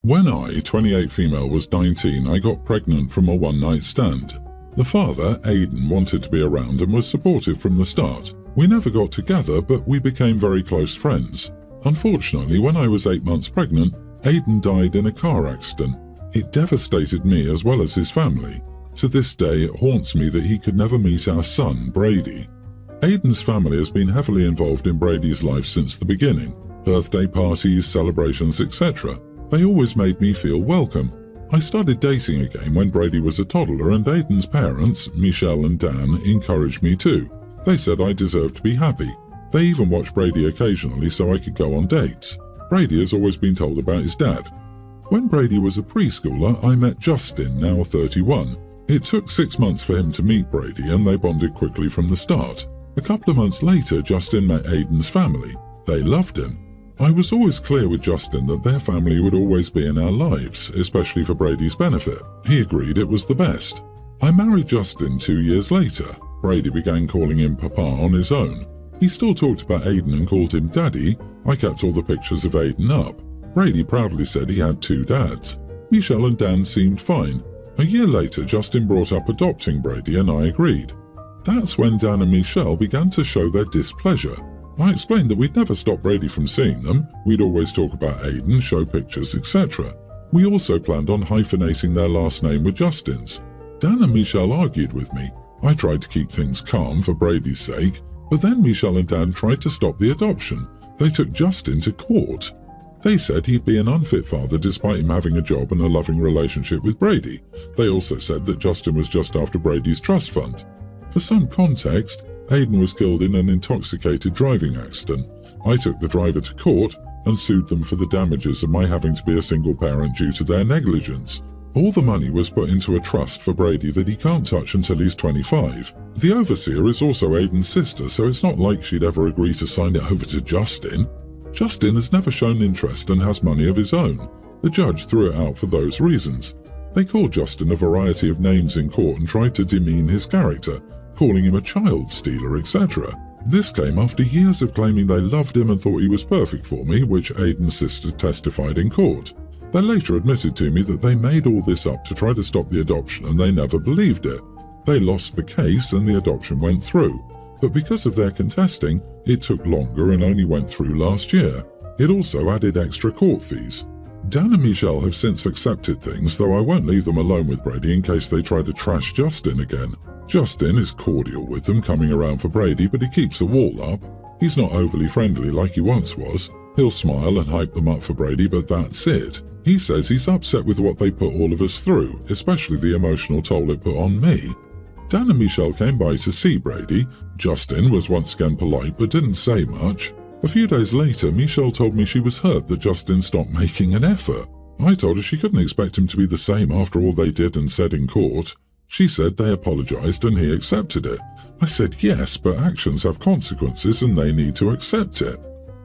When I, 28 female, was 19, I got pregnant from a one-night stand. The father, Aidan, wanted to be around and was supportive from the start. We never got together, but we became very close friends. Unfortunately, when I was 8 months pregnant, Aidan died in a car accident. It devastated me as well as his family. To this day, it haunts me that he could never meet our son, Brady. Aidan's family has been heavily involved in Brady's life since the beginning. Birthday parties, celebrations, etc. They always made me feel welcome. I started dating again when Brady was a toddler, and Aidan's parents, Michelle and Dan, encouraged me too. They said I deserved to be happy. They even watched Brady occasionally so I could go on dates. Brady has always been told about his dad. When Brady was a preschooler, I met Justin, now 31. It took 6 months for him to meet Brady, and they bonded quickly from the start. A couple of months later, Justin met Aidan's family. They loved him. I was always clear with Justin that their family would always be in our lives, especially for Brady's benefit. He agreed it was the best. I married Justin 2 years later. Brady began calling him Papa on his own. He still talked about Aidan and called him Daddy. I kept all the pictures of Aidan up. Brady proudly said he had 2 dads. Michelle and Dan seemed fine. A year later, Justin brought up adopting Brady and I agreed. That's when Dan and Michelle began to show their displeasure. I explained that we'd never stop Brady from seeing them. We'd always talk about Aidan, show pictures, etc. We also planned on hyphenating their last name with Justin's. Dan and Michelle argued with me. I tried to keep things calm for Brady's sake, but then Michelle and Dan tried to stop the adoption. They took Justin to court. They said he'd be an unfit father despite him having a job and a loving relationship with Brady. They also said that Justin was just after Brady's trust fund. For some context, Aidan was killed in an intoxicated driving accident. I took the driver to court and sued them for the damages of my having to be a single parent due to their negligence. All the money was put into a trust for Brady that he can't touch until he's 25. The overseer is also Aidan's sister, so it's not like she'd ever agree to sign it over to Justin. Justin has never shown interest and has money of his own. The judge threw it out for those reasons. They called Justin a variety of names in court and tried to demean his character, calling him a child stealer, etc. This came after years of claiming they loved him and thought he was perfect for me, which Aidan's sister testified in court. They later admitted to me that they made all this up to try to stop the adoption and they never believed it. They lost the case and the adoption went through, but because of their contesting, it took longer and only went through last year. It also added extra court fees. Dan and Michelle have since accepted things, though I won't leave them alone with Brady in case they try to trash Justin again. Justin is cordial with them, coming around for Brady, but he keeps a wall up. He's not overly friendly like he once was. He'll smile and hype them up for Brady, but that's it. He says he's upset with what they put all of us through, especially the emotional toll it put on me. Dan and Michelle came by to see Brady. Justin was once again polite but didn't say much. A few days later, Michelle told me she was hurt that Justin stopped making an effort. I told her she couldn't expect him to be the same after all they did and said in court. She said they apologized and he accepted it. I said yes, but actions have consequences and they need to accept it.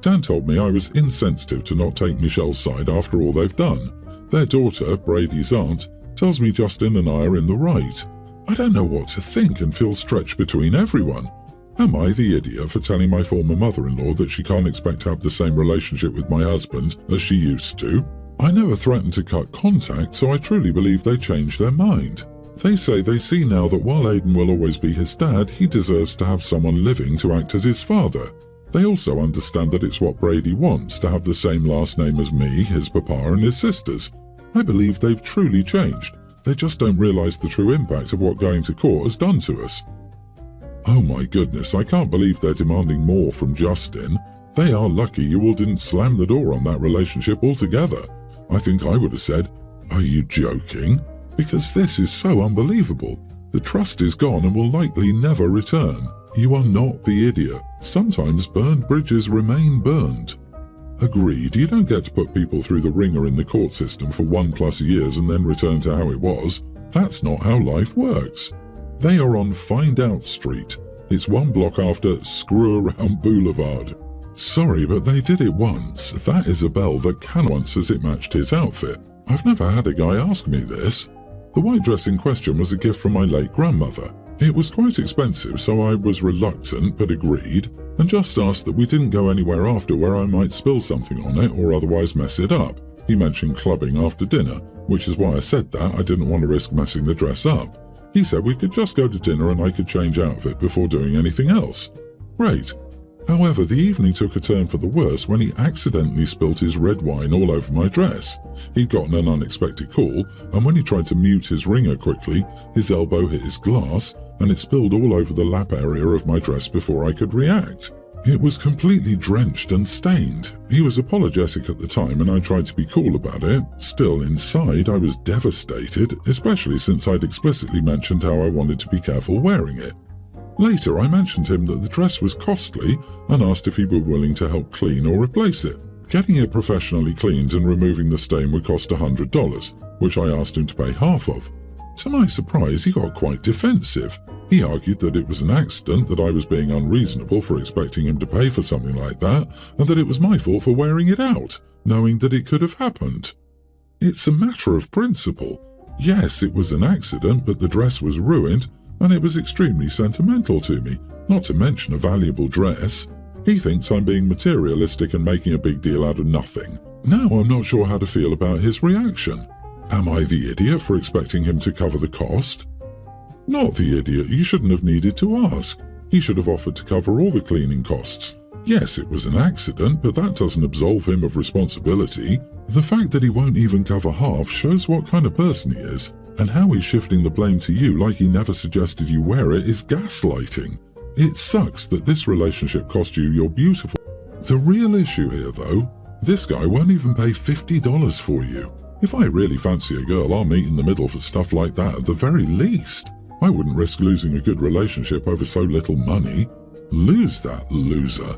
Dan told me I was insensitive to not take Michelle's side after all they've done. Their daughter, Brady's aunt, tells me Justin and I are in the right. I don't know what to think and feel stretched between everyone. Am I the idiot for telling my former mother-in-law that she can't expect to have the same relationship with my husband as she used to? I never threatened to cut contact, so I truly believe they changed their mind. They say they see now that while Aidan will always be his dad, he deserves to have someone living to act as his father. They also understand that it's what Brady wants, to have the same last name as me, his papa and his sisters. I believe they've truly changed. They just don't realize the true impact of what going to court has done to us. Oh my goodness, I can't believe they're demanding more from Justin. They are lucky you all didn't slam the door on that relationship altogether. I think I would have said, "Are you joking?" Because this is so unbelievable. The trust is gone and will likely never return. You are not the idiot. Sometimes burned bridges remain burned. Agreed, you don't get to put people through the ringer in the court system for 1+ years and then return to how it was. That's not how life works. They are on Find Out Street. It's 1 block after Screw Around Boulevard. Sorry, but they did it once. That is a bell that can once as it matched his outfit. I've never had a guy ask me this. The white dress in question was a gift from my late grandmother. It was quite expensive, so I was reluctant but agreed, and just asked that we didn't go anywhere after where I might spill something on it or otherwise mess it up. He mentioned clubbing after dinner, which is why I said that I didn't want to risk messing the dress up. He said we could just go to dinner and I could change out of it before doing anything else. Great. However, the evening took a turn for the worse when he accidentally spilt his red wine all over my dress. He'd gotten an unexpected call, and when he tried to mute his ringer quickly, his elbow hit his glass, and it spilled all over the lap area of my dress before I could react. It was completely drenched and stained. He was apologetic at the time and I tried to be cool about it. Still, inside I was devastated, especially since I'd explicitly mentioned how I wanted to be careful wearing it. Later, I mentioned to him that the dress was costly and asked if he were willing to help clean or replace it. Getting it professionally cleaned and removing the stain would cost $100, which I asked him to pay half of. To my surprise, he got quite defensive. He argued that it was an accident, that I was being unreasonable for expecting him to pay for something like that, and that it was my fault for wearing it out, knowing that it could have happened. It's a matter of principle. Yes, it was an accident, but the dress was ruined, and it was extremely sentimental to me, not to mention a valuable dress. He thinks I'm being materialistic and making a big deal out of nothing. Now I'm not sure how to feel about his reaction. Am I the idiot for expecting him to cover the cost? Not the idiot, you shouldn't have needed to ask. He should have offered to cover all the cleaning costs. Yes, it was an accident, but that doesn't absolve him of responsibility. The fact that he won't even cover half shows what kind of person he is. And how he's shifting the blame to you like he never suggested you wear it is gaslighting. It sucks that this relationship cost you your beautiful... The real issue here, though, this guy won't even pay $50 for you. If I really fancy a girl, I'll meet in the middle for stuff like that at the very least. I wouldn't risk losing a good relationship over so little money. Lose that, loser.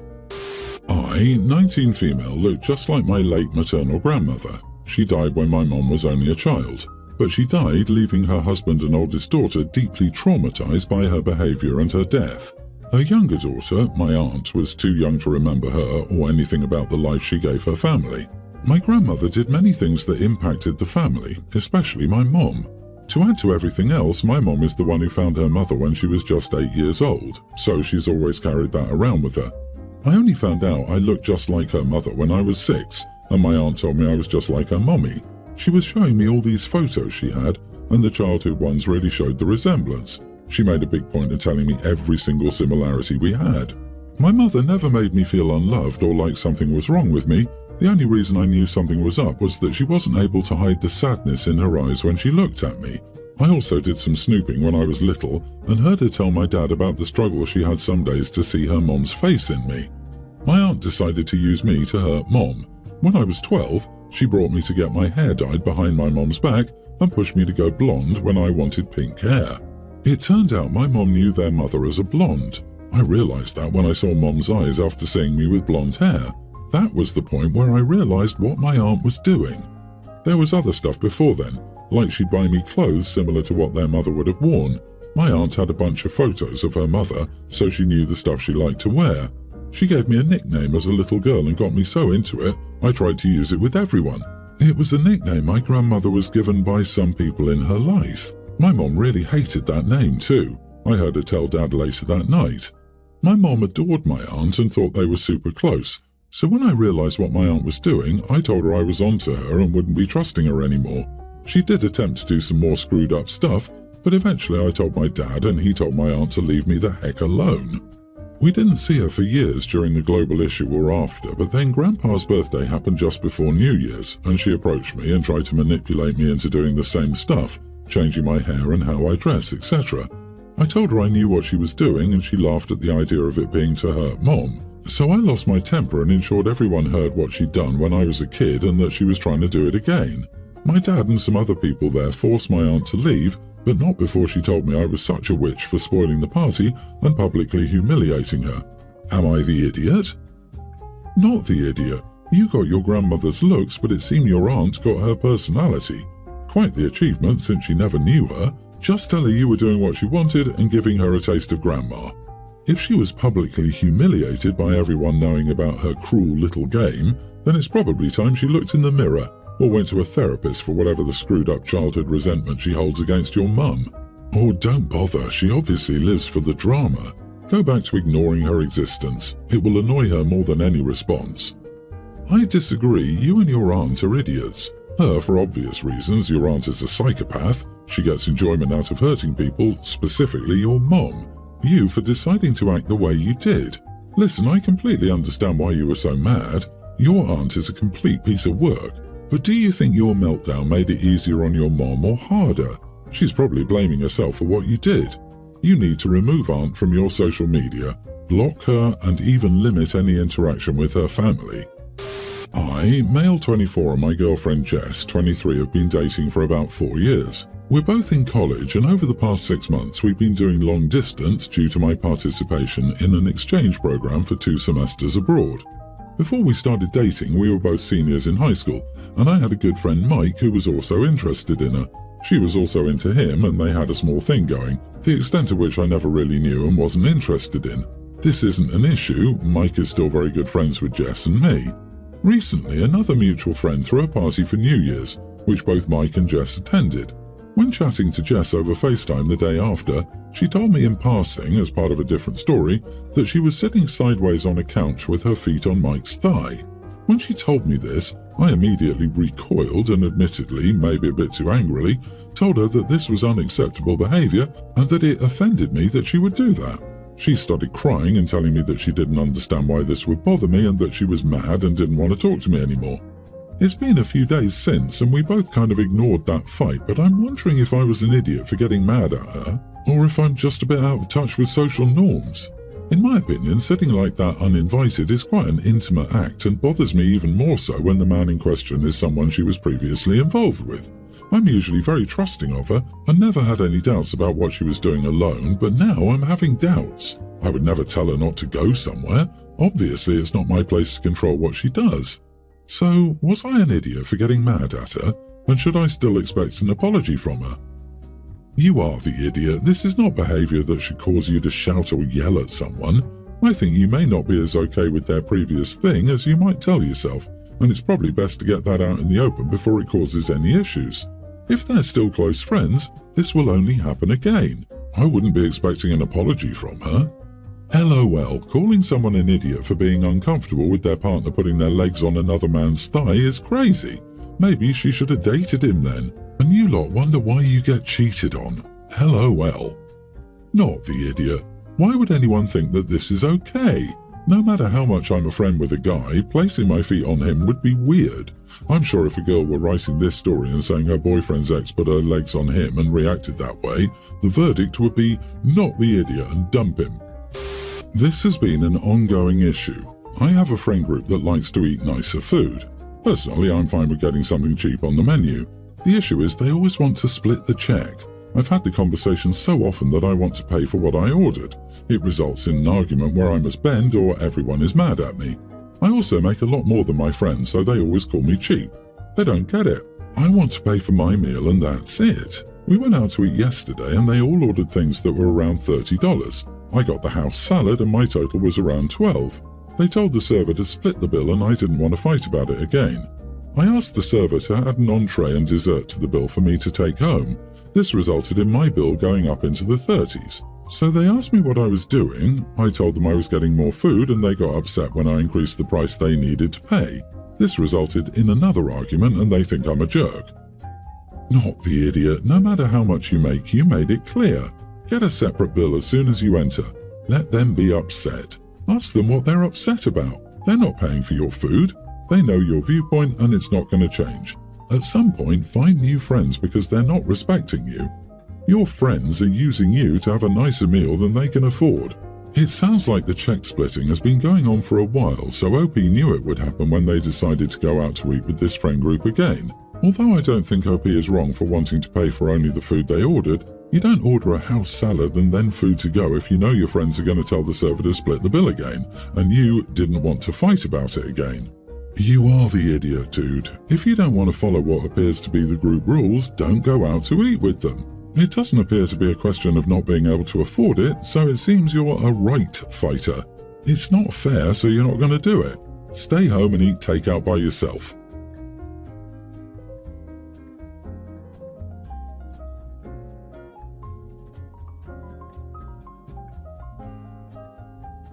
I, 19 female, looked just like my late maternal grandmother. She died when my mom was only a child. But she died, leaving her husband and oldest daughter deeply traumatized by her behavior and her death. Her younger daughter, my aunt, was too young to remember her or anything about the life she gave her family. My grandmother did many things that impacted the family, especially my mom. To add to everything else, my mom is the one who found her mother when she was just 8 years old, so she's always carried that around with her. I only found out I looked just like her mother when I was 6, and my aunt told me I was just like her mommy. She was showing me all these photos she had, and the childhood ones really showed the resemblance. She made a big point of telling me every single similarity we had. My mother never made me feel unloved or like something was wrong with me. The only reason I knew something was up was that she wasn't able to hide the sadness in her eyes when she looked at me. I also did some snooping when I was little and heard her tell my dad about the struggle she had some days to see her mom's face in me. My aunt decided to use me to hurt Mom. When I was 12, she brought me to get my hair dyed behind my mom's back and pushed me to go blonde when I wanted pink hair. It turned out my mom knew their mother as a blonde. I realized that when I saw Mom's eyes after seeing me with blonde hair. That was the point where I realized what my aunt was doing. There was other stuff before then, like she'd buy me clothes similar to what their mother would have worn. My aunt had a bunch of photos of her mother, so she knew the stuff she liked to wear. She gave me a nickname as a little girl and got me so into it, I tried to use it with everyone. It was a nickname my grandmother was given by some people in her life. My mom really hated that name too. I heard her tell Dad later that night. My mom adored my aunt and thought they were super close. So when I realized what my aunt was doing, I told her I was onto her and wouldn't be trusting her anymore. She did attempt to do some more screwed up stuff, but eventually I told my dad and he told my aunt to leave me the heck alone. We didn't see her for years during the global issue or after, but then Grandpa's birthday happened just before New Year's, and she approached me and tried to manipulate me into doing the same stuff, changing my hair and how I dress, etc. I told her I knew what she was doing and she laughed at the idea of it being to hurt Mom. So I lost my temper and ensured everyone heard what she'd done when I was a kid and that she was trying to do it again. My dad and some other people there forced my aunt to leave, but not before she told me I was such a witch for spoiling the party and publicly humiliating her. Am I the idiot? Not the idiot. You got your grandmother's looks, but it seemed your aunt got her personality. Quite the achievement since she never knew her. Just tell her you were doing what she wanted and giving her a taste of grandma. If she was publicly humiliated by everyone knowing about her cruel little game, then it's probably time she looked in the mirror or went to a therapist for whatever the screwed up childhood resentment she holds against your mum. Or don't bother, she obviously lives for the drama. Go back to ignoring her existence. It will annoy her more than any response. I disagree. You and your aunt are idiots. Her, for obvious reasons. Your aunt is a psychopath. She gets enjoyment out of hurting people, specifically your mom. You for deciding to act the way you did. Listen, I completely understand why you were so mad. Your aunt is a complete piece of work. But do you think your meltdown made it easier on your mom or harder? She's probably blaming herself for what you did. You need to remove aunt from your social media, block her, and even limit any interaction with her family. I, male 24, and my girlfriend Jess, 23, have been dating for about 4 years. We're both in college, and over the past 6 months we've been doing long distance due to my participation in an exchange program for 2 semesters abroad. Before we started dating, we were both seniors in high school, and I had a good friend Mike who was also interested in her. She was also into him, and they had a small thing going, the extent of which I never really knew and wasn't interested in. This isn't an issue. Mike is still very good friends with Jess and me. Recently, another mutual friend threw a party for New Year's, which both Mike and Jess attended. When chatting to Jess over FaceTime the day after, she told me in passing, as part of a different story, that she was sitting sideways on a couch with her feet on Mike's thigh. When she told me this, I immediately recoiled and admittedly, maybe a bit too angrily, told her that this was unacceptable behavior and that it offended me that she would do that. She started crying and telling me that she didn't understand why this would bother me and that she was mad and didn't want to talk to me anymore. It's been a few days since and we both kind of ignored that fight, but I'm wondering if I was an idiot for getting mad at her, or if I'm just a bit out of touch with social norms. In my opinion, sitting like that uninvited is quite an intimate act and bothers me even more so when the man in question is someone she was previously involved with. I'm usually very trusting of her and never had any doubts about what she was doing alone, but now I'm having doubts. I would never tell her not to go somewhere. Obviously, it's not my place to control what she does. So, was I an idiot for getting mad at her, and should I still expect an apology from her? You are the idiot. This is not behavior that should cause you to shout or yell at someone. I think you may not be as okay with their previous thing as you might tell yourself, and it's probably best to get that out in the open before it causes any issues. If they're still close friends, this will only happen again. I wouldn't be expecting an apology from her. LOL, calling someone an idiot for being uncomfortable with their partner putting their legs on another man's thigh is crazy. Maybe she should have dated him then. And you lot wonder why you get cheated on. LOL. Not the idiot. Why would anyone think that this is okay? No matter how much I'm a friend with a guy, placing my feet on him would be weird. I'm sure if a girl were writing this story and saying her boyfriend's ex put her legs on him and reacted that way, the verdict would be not the idiot and dump him. This has been an ongoing issue. I have a friend group that likes to eat nicer food. Personally, I'm fine with getting something cheap on the menu. The issue is they always want to split the check. I've had the conversation so often that I want to pay for what I ordered. It results in an argument where I must bend or everyone is mad at me. I also make a lot more than my friends, so they always call me cheap. They don't get it. I want to pay for my meal and that's it. We went out to eat yesterday and they all ordered things that were around $30. I got the house salad and my total was around $12. They told the server to split the bill and I didn't want to fight about it again. I asked the server to add an entree and dessert to the bill for me to take home. This resulted in my bill going up into the 30s. So they asked me what I was doing. I told them I was getting more food and they got upset when I increased the price they needed to pay. This resulted in another argument and they think I'm a jerk. Not the idiot. No matter how much you make, you made it clear. Get a separate bill as soon as you enter. Let them be upset. Ask them what they're upset about. They're not paying for your food. They know your viewpoint and it's not going to change. At some point, find new friends because they're not respecting you. Your friends are using you to have a nicer meal than they can afford. It sounds like the check splitting has been going on for a while, so OP knew it would happen when they decided to go out to eat with this friend group again. Although I don't think OP is wrong for wanting to pay for only the food they ordered, you don't order a house salad and then food to go if you know your friends are going to tell the server to split the bill again, and you didn't want to fight about it again. You are the idiot, dude. If you don't want to follow what appears to be the group rules, don't go out to eat with them. It doesn't appear to be a question of not being able to afford it, so it seems you're a right fighter. It's not fair, so you're not going to do it. Stay home and eat takeout by yourself.